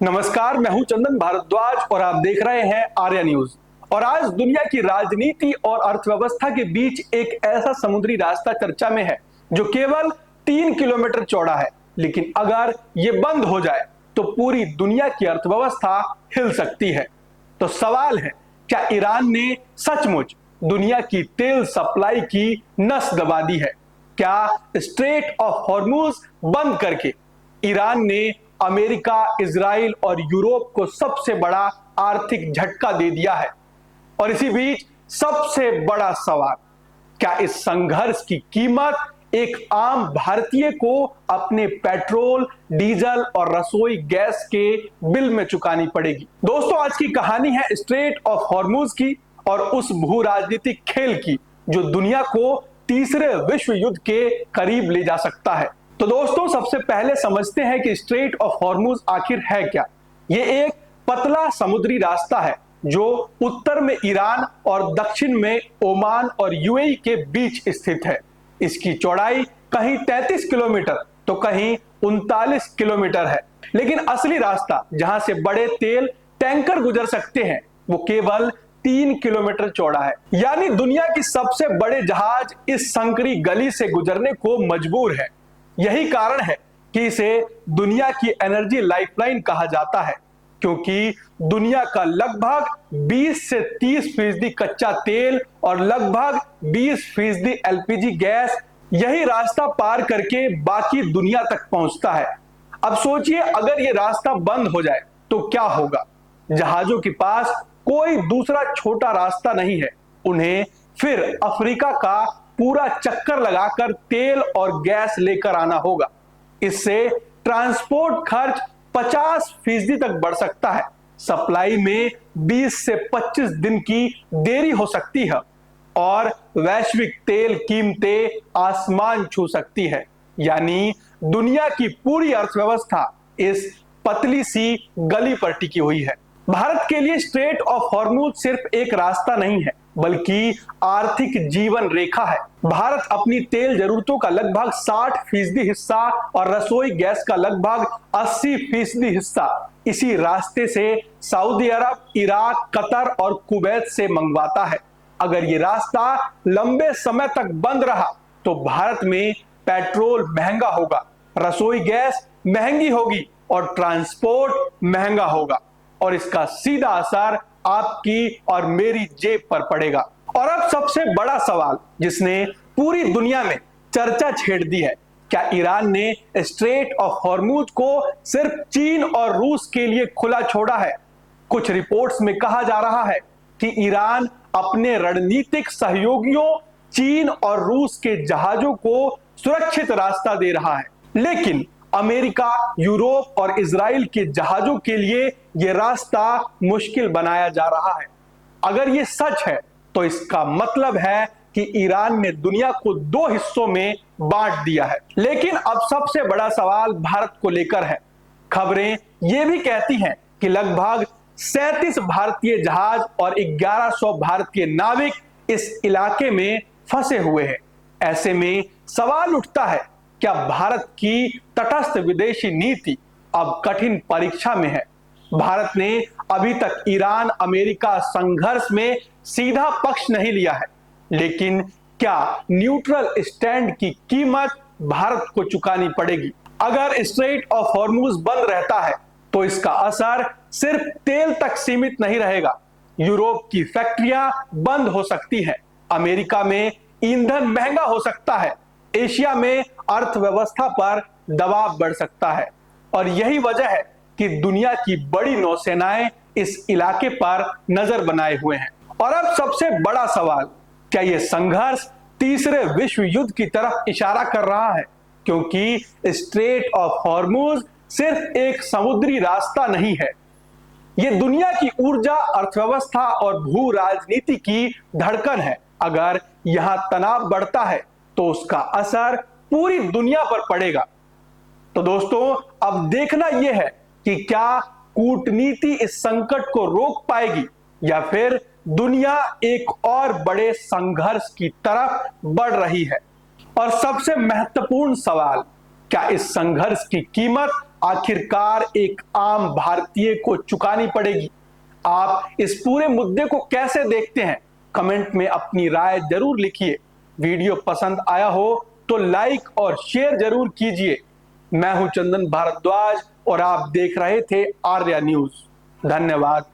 नमस्कार, मैं हूं चंदन भारद्वाज और आप देख रहे हैं आर्या न्यूज। और आज दुनिया की राजनीति और अर्थव्यवस्था के बीच एक ऐसा समुद्री रास्ता चर्चा में है जो केवल 3 किलोमीटर चौड़ा है, लेकिन अगर ये बंद हो जाए तो पूरी दुनिया की अर्थव्यवस्था हिल सकती है। तो सवाल है, क्या ईरान ने सचमुच दुनिया की तेल सप्लाई की नस दबा दी है? क्या स्ट्रेट ऑफ हॉर्मुज बंद करके ईरान ने अमेरिका, इजराइल और यूरोप को सबसे बड़ा आर्थिक झटका दे दिया है? और इसी बीच सबसे बड़ा सवाल, क्या इस संघर्ष की कीमत एक आम भारतीय को अपने पेट्रोल, डीजल और रसोई गैस के बिल में चुकानी पड़ेगी? दोस्तों, आज की कहानी है स्ट्रेट ऑफ हॉर्मुज की और उस भू राजनीतिक खेल की जो दुनिया को तीसरे विश्व युद्ध के करीब ले जा सकता है। तो दोस्तों, सबसे पहले समझते हैं कि स्ट्रेट ऑफ हॉर्मुज आखिर है क्या। ये एक पतला समुद्री रास्ता है जो उत्तर में ईरान और दक्षिण में ओमान और यूएई के बीच स्थित है। इसकी चौड़ाई कहीं 33 किलोमीटर तो कहीं 39 किलोमीटर है, लेकिन असली रास्ता जहां से बड़े तेल टैंकर गुजर सकते हैं वो केवल 3 किलोमीटर चौड़ा है। यानी दुनिया की सबसे बड़े जहाज इस संकरी गली से गुजरने को मजबूर है। यही कारण है कि इसे दुनिया की एनर्जी लाइफलाइन कहा जाता है, क्योंकि दुनिया का लगभग 20 से 30% कच्चा तेल और लगभग 20% एलपीजी गैस यही रास्ता पार करके बाकी दुनिया तक पहुंचता है। अब सोचिए, अगर ये रास्ता बंद हो जाए तो क्या होगा? जहाजों के पास कोई दूसरा छोटा रास्ता नहीं है। उन्हें फिर अफ्रीका का पूरा चक्कर लगाकर तेल और गैस लेकर आना होगा। इससे ट्रांसपोर्ट खर्च 50% तक बढ़ सकता है। सप्लाई में 20 से 25 दिन की देरी हो सकती है और वैश्विक तेल कीमतें आसमान छू सकती है। यानी दुनिया की पूरी अर्थव्यवस्था इस पतली सी गली पर टिकी हुई है। भारत के लिए स्ट्रेट ऑफ हॉर्मुज सिर्फ एक रास्ता नहीं है, बल्कि आर्थिक जीवन रेखा है। भारत अपनी तेल जरूरतों का लगभग 60% हिस्सा और रसोई गैस का लगभग 80% हिस्सा इसी रास्ते से सऊदी अरब, इराक, कतर और कुवैत से मंगवाता है। अगर ये रास्ता लंबे समय तक बंद रहा तो भारत में पेट्रोल महंगा होगा, रसोई गैस महंगी होगी और ट्रांसपोर्ट महंगा होगा, और इसका सीधा असर आपकी और मेरी जेब पर पड़ेगा। और अब सबसे बड़ा सवाल जिसने पूरी दुनिया में चर्चा छेड़ दी है, क्या ईरान ने स्ट्रेट ऑफ हॉर्मुज को सिर्फ चीन और रूस के लिए खुला छोड़ा है? कुछ रिपोर्ट्स में कहा जा रहा है कि ईरान अपने रणनीतिक सहयोगियों चीन और रूस के जहाजों को सुरक्षित रास्ता दे रहा है, लेकिन अमेरिका, यूरोप और इजराइल के जहाजों के लिए यह रास्ता मुश्किल बनाया जा रहा है। अगर यह सच है तो इसका मतलब है कि ईरान ने दुनिया को 2 हिस्सों में बांट दिया है। लेकिन अब सबसे बड़ा सवाल भारत को लेकर है। खबरें यह भी कहती हैं कि लगभग 37 भारतीय जहाज और 1100 भारतीय नाविक इस इलाके में फंसे हुए हैं। ऐसे में सवाल उठता है, क्या भारत की तटस्थ विदेशी नीति अब कठिन परीक्षा में है? भारत ने अभी तक ईरान अमेरिका संघर्ष में सीधा पक्ष नहीं लिया है, लेकिन क्या न्यूट्रल स्टैंड की कीमत भारत को चुकानी पड़ेगी? अगर स्ट्रेट ऑफ हॉर्मुज बंद रहता है तो इसका असर सिर्फ तेल तक सीमित नहीं रहेगा। यूरोप की फैक्ट्रियां बंद हो सकती हैं, अमेरिका में ईंधन महंगा हो सकता है, एशिया में अर्थव्यवस्था पर दबाव बढ़ सकता है, और यही वजह है कि दुनिया की बड़ी नौसेनाएं इस इलाके पर नजर बनाए हुए हैं। और अब सबसे बड़ा सवाल, क्या यह संघर्ष तीसरे विश्व युद्ध की तरफ इशारा कर रहा है? क्योंकि स्ट्रेट ऑफ हॉर्मुज सिर्फ एक समुद्री रास्ता नहीं है, यह दुनिया की ऊर्जा, अर्थव्यवस्था और भू राजनीति की धड़कन है। अगर यहां तनाव बढ़ता है तो उसका असर पूरी दुनिया पर पड़ेगा। तो दोस्तों, अब देखना यह है कि क्या कूटनीति इस संकट को रोक पाएगी या फिर दुनिया एक और बड़े संघर्ष की तरफ बढ़ रही है। और सबसे महत्वपूर्ण सवाल, क्या इस संघर्ष की कीमत आखिरकार एक आम भारतीय को चुकानी पड़ेगी। आप इस पूरे मुद्दे को कैसे देखते हैं? कमेंट में अपनी राय जरूर लिखिए। वीडियो पसंद आया हो तो लाइक और शेयर जरूर कीजिए। मैं हूं चंदन भारद्वाज और आप देख रहे थे आर्या न्यूज। धन्यवाद।